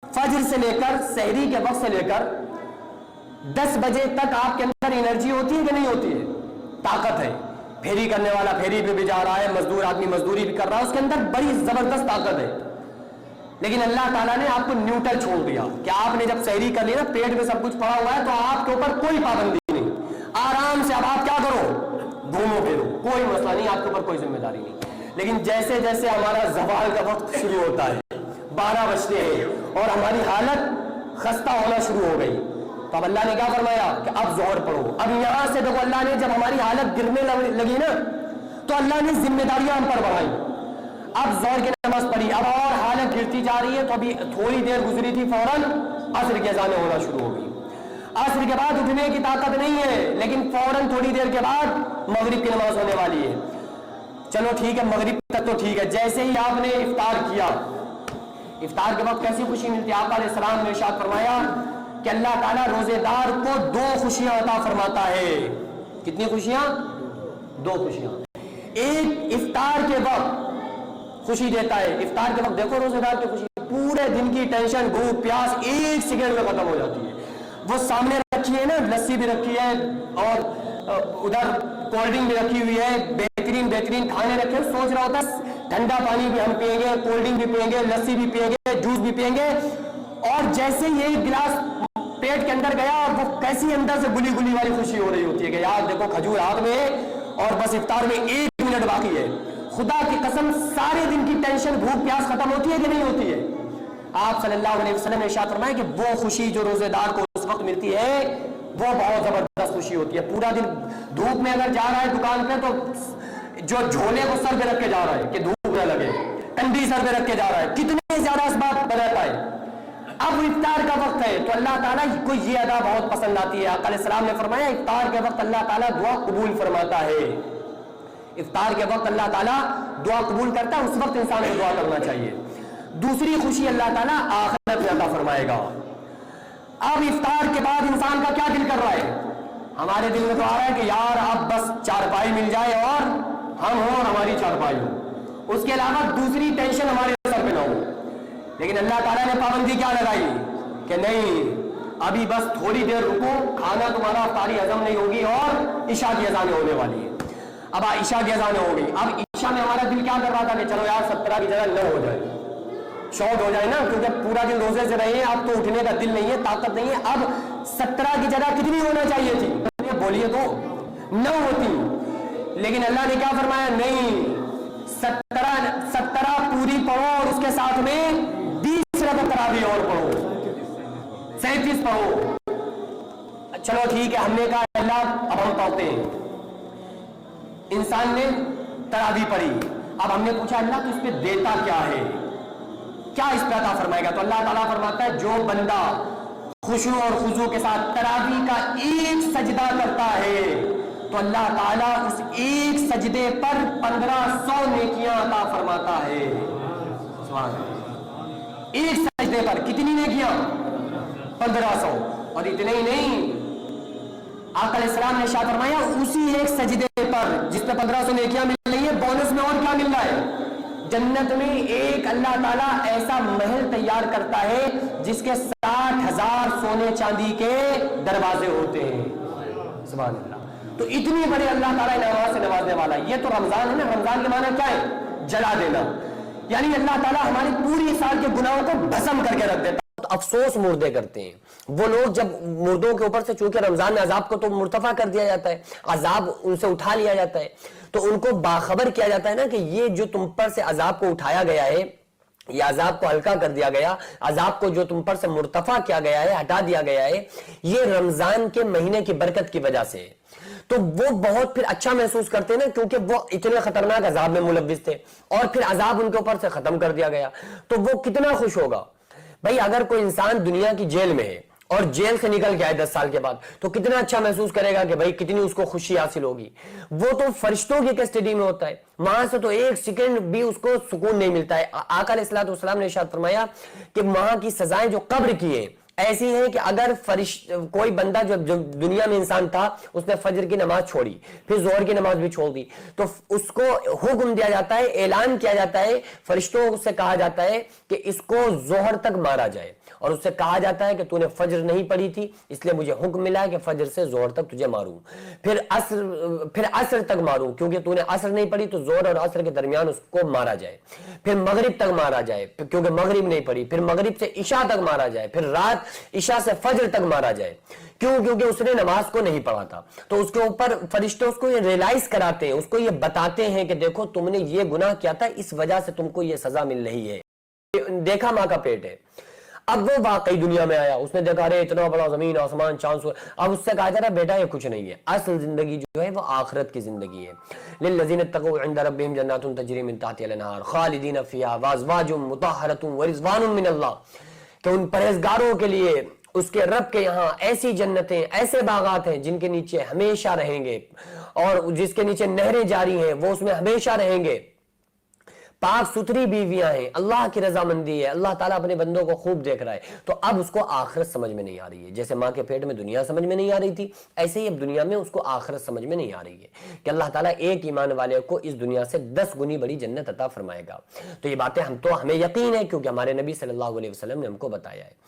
फजर से लेकर सहरी के वक्त से लेकर 10 बजे तक आपके अंदर एनर्जी होती है कि नहीं होती है? ताकत है। फेरी करने वाला फेरी पे भी जा रहा है, मजदूर आदमी मजदूरी भी कर रहा है, उसके अंदर बड़ी जबरदस्त ताकत है। लेकिन अल्लाह ताला ने आपको न्यूट्रल छोड़ दिया कि आपने जब सहरी कर ली ना, पेट में सब कुछ पड़ा हुआ है, तो आपके ऊपर कोई पाबंदी नहीं, आराम से अब आप क्या करो, घूमो फिरो, कोई मसला नहीं, आपके ऊपर कोई जिम्मेदारी नहीं। लेकिन जैसे जैसे हमारा ज़वाल का वक्त शुरू होता है, 12 बजते हैं और हमारी हालत खस्ता होना शुरू हो गई, तो अब अल्लाह ने क्या फरमाया कि अब जोहर पढ़ो। अब यहां से देखो, अल्लाह ने जब हमारी हालत गिरने लगी ना, तो अल्लाह ने जिम्मेदारियां हम पर बढ़ाई। अब जोहर की नमाज पढ़ी, अब और हालत गिरती जा रही है, तो अभी थोड़ी देर गुजरी थी, फौरन असर की अज़ानें होना शुरू हो गई। असर के बाद उठने की ताकत नहीं है, लेकिन फौरन थोड़ी देर के बाद मगरिब की नमाज होने वाली है। चलो ठीक है, मगरिब तक तो ठीक है। जैसे ही आपने इफ्तार किया, इफ्तार के वक्त कैसी खुशी मिलती है? आप अलैहिस्सलाम ने इरशाद फरमाया कि अल्लाह ताला रोजेदार को 2 खुशियां अता फरमाता है। कितनी खुशियां? 2 खुशियां। एक इफ्तार के वक्त खुशी देता है। इफ्तार के वक्त देखो रोजेदार की खुशी, पूरे दिन की टेंशन, भूख प्यास 1 सेकंड में खत्म हो जाती है। वो सामने रखी है ना, लस्सी भी रखी है और उधर कोल्ड ड्रिंक भी रखी हुई है, बेहतरीन बेहतरीन खाने रखे, सोच रहा होता ठंडा पानी भी हम पिएंगे, कोल्ड ड्रिंक भी पिएंगे, लस्सी भी पिएंगे, जूस भी पिएंगे, और जैसे ही एक गिलास पेट के अंदर गया, और वो कैसी अंदर से गुली गुली वाली खुशी हो रही होती है कि यार देखो खजूर हाथ में और बस इफ्तार में 1 मिनट बाकी है। खुदा की कसम, सारे दिन की टेंशन भूख प्यास खत्म होती है कि नहीं होती है? आप सल्लल्लाहु अलैहि वसल्लम ने इरशाद फरमाया कि वो खुशी जो रोजेदार को उस वक्त मिलती है, वो बहुत जबरदस्त खुशी होती है। पूरा दिन धूप में अगर जा रहा है दुकान पे, तो जो झोले को सर पे रख के जा रहा है कि धूप न लगे, कंडी सर पे रख के जा रहा है, कितने ज्यादा असबाब बनाता है। अब इफ्तार का वक्त है, तो अल्लाह ताला को ये अदा बहुत पसंद आती है। आका अलैहिस्सलाम ने फरमाया इफ्तार के वक्त अल्लाह ताला दुआ कबूल फरमाता है। इफ्तार के वक्त अल्लाह ताला दुआ कबूल करता है, उस वक्त इंसान को दुआ करना चाहिए। दूसरी खुशी अल्लाह ताला आखिरत में अता फरमाएगा। अब इफ्तार के बाद इंसान का क्या दिल कर रहा है? हमारे दिल में तो आ रहा है कि यार अब बस चारपाई मिल जाए और हम हो और हमारी चारपाई हो, उसके अलावा दूसरी टेंशन हमारे सर पे ना हो। लेकिन अल्लाह ताला ने पाबंदी क्या लगाई कि नहीं, अभी बस थोड़ी देर रुको, खाना तुम्हारा इफ्तारी हजम नहीं होगी और ईशा की अज़ानें होने वाली है। अब ईशा की अज़ानें हो गई। अब ईशा में हमारा दिल क्या कर रहा था कि चलो यार 17 की जगह 9 हो जाए, शॉर्ट हो जाए ना, क्योंकि पूरा दिन रोजे से रहे हैं, अब तो उठने का दिल नहीं है, ताकत नहीं है। अब 17 की जगह कितनी होना चाहिए थी? बोलिए तो 9 होती। लेकिन अल्लाह ने क्या फरमाया? नहीं, 17 पूरी पढ़ो और उसके साथ में 20 रकात तरावी और पढ़ो, 37 पढ़ो। चलो ठीक है, हमने कहा अल्लाह अब हम पढ़ते हैं। इंसान ने तरावी पढ़ी, अब हमने पूछा अल्लाह तो इस पे देता क्या है, क्या इस पे अता फरमाएगा? तो अल्लाह ताला फरमाता है जो बंदा खुशू और खुजू के साथ तरावी का एक सजदा करता है, तो अल्लाह ताला उस एक सजदे पर 1500 नेकियां अता फरमाता है। सुभान अल्लाह। एक सजदे पर कितनी नेकियां? 1500। और इतने ही नहीं, आका अलैहिस्सलाम ने इरशाद फरमाया उसी एक सजदे पर जिस पे 1500 नेकियां मिल रही है, बोनस में और क्या मिल रहा है? जन्नत में एक अल्लाह ताला ऐसा महल तैयार करता है जिसके 60,000 सोने चांदी के दरवाजे होते हैं। सुभान अल्लाह। तो इतनी बड़ी अल्लाह ताला नमाज से नवाजने वाला है। ये तो रमजान है ना, रमजान के माना क्या है? जला देना, यानी अल्लाह ताला हमारी पूरी साल के गुनाहों को भस्म करके रख देता। तो अफसोस मुर्दे करते हैं वो लोग, जब मुर्दों के ऊपर से, चूंकि रमजान में अजाब को तो मुर्तफा कर दिया जाता है, अजाब उनसे उठा लिया जाता है, तो उनको बाखबर किया जाता है ना कि ये जो तुम पर से अजाब को उठाया गया है, ये अजाब को हल्का कर दिया गया, अजाब को जो तुम पर से मुर्तफा किया गया है, हटा दिया गया है, ये रमजान के महीने की बरकत की वजह से। तो वो बहुत फिर अच्छा महसूस करते हैं ना, क्योंकि वो इतने खतरनाक अजाब में मुलव्विस थे और फिर अजाब उनके ऊपर से खत्म कर दिया गया, तो वो कितना खुश होगा। भाई अगर कोई इंसान दुनिया की जेल में है और जेल से निकल के आए 10 साल के बाद, तो कितना अच्छा महसूस करेगा कि भाई कितनी उसको खुशी हासिल होगी। वो तो फरिश्तों की कस्टडी में होता है, वहां से तो 1 सेकंड भी उसको सुकून नहीं मिलता है। आका अलैहिस्सलातु वस्सलाम ने इरशाद फरमाया कि वहां की सजाएं जो कब्र की है ایسی ہیں کہ اگر کوئی بندہ جو دنیا میں انسان تھا اس نے فجر کی نماز چھوڑی پھر ظہر کی نماز بھی چھوڑ دی تو اس کو حکم دیا جاتا ہے, اعلان کیا جاتا ہے, فرشتوں سے کہا جاتا ہے کہ اس کو ظہر تک مارا جائے, اور اس سے کہا جاتا ہے کہ تو نے فجر نہیں پڑھی تھی اس لیے مجھے حکم ملا ہے کہ فجر سے ظہر تک تجھے ماروں, پھر عصر تک ماروں کیونکہ تو نے عصر نہیں پڑھی تو ظہر اور عصر کے درمیان اس کو مارا جائے, پھر مغرب تک مارا جائے کیونکہ مغرب نہیں پڑھی, پھر مغرب سے عشاء تک مارا جائے, پھر رات عشاء سے فجر تک مارا جائے. کیوں؟ کیونکہ اس نے نماز کو نہیں پڑھا تھا. تو اس کے اوپر فرشتے اس کو یہ ریلائز کراتے ہیں, اس کو یہ بتاتے ہیں کہ دیکھو تم نے یہ گناہ کیا تھا, اس وجہ سے تم کو یہ سزا مل رہی ہے. دیکھا ماں کا پیٹ ہے, اب وہ واقعی دنیا میں آیا, اس نے دیکھا رہے اتنا بڑا زمین آسمان چاند سورج, اب اس سے کہا جا رہا بیٹا یہ کچھ نہیں ہے, اصل زندگی جو ہے وہ آخرت کی زندگی ہے. للذین اتقوا عند ربهم جنات تجری من تحتها الانہار خالدین فیہا وازواج مطہرۃ ورضوان من اللہ, کہ ان پرہیزگاروں کے لیے اس کے رب کے یہاں ایسی جنتیں, ایسے باغات ہیں جن کے نیچے ہمیشہ رہیں گے, اور جس کے نیچے نہریں جاری ہیں وہ اس میں ہمیشہ رہیں گے. پاک ستھری بیویاں ہیں, اللہ کی رضامندی ہے, اللہ تعالیٰ اپنے بندوں کو خوب دیکھ رہا ہے. تو اب اس کو آخرت سمجھ میں نہیں آ رہی ہے, جیسے ماں کے پیٹ میں دنیا سمجھ میں نہیں آ رہی تھی ایسے ہی اب دنیا میں اس کو آخرت سمجھ میں نہیں آ رہی ہے کہ اللہ تعالیٰ ایک ایمان والے کو اس دنیا سے 10 گنی بڑی جنت عطا فرمائے گا. تو یہ باتیں ہمیں یقین ہے کیونکہ ہمارے نبی صلی اللہ علیہ وسلم نے ہم کو بتایا ہے.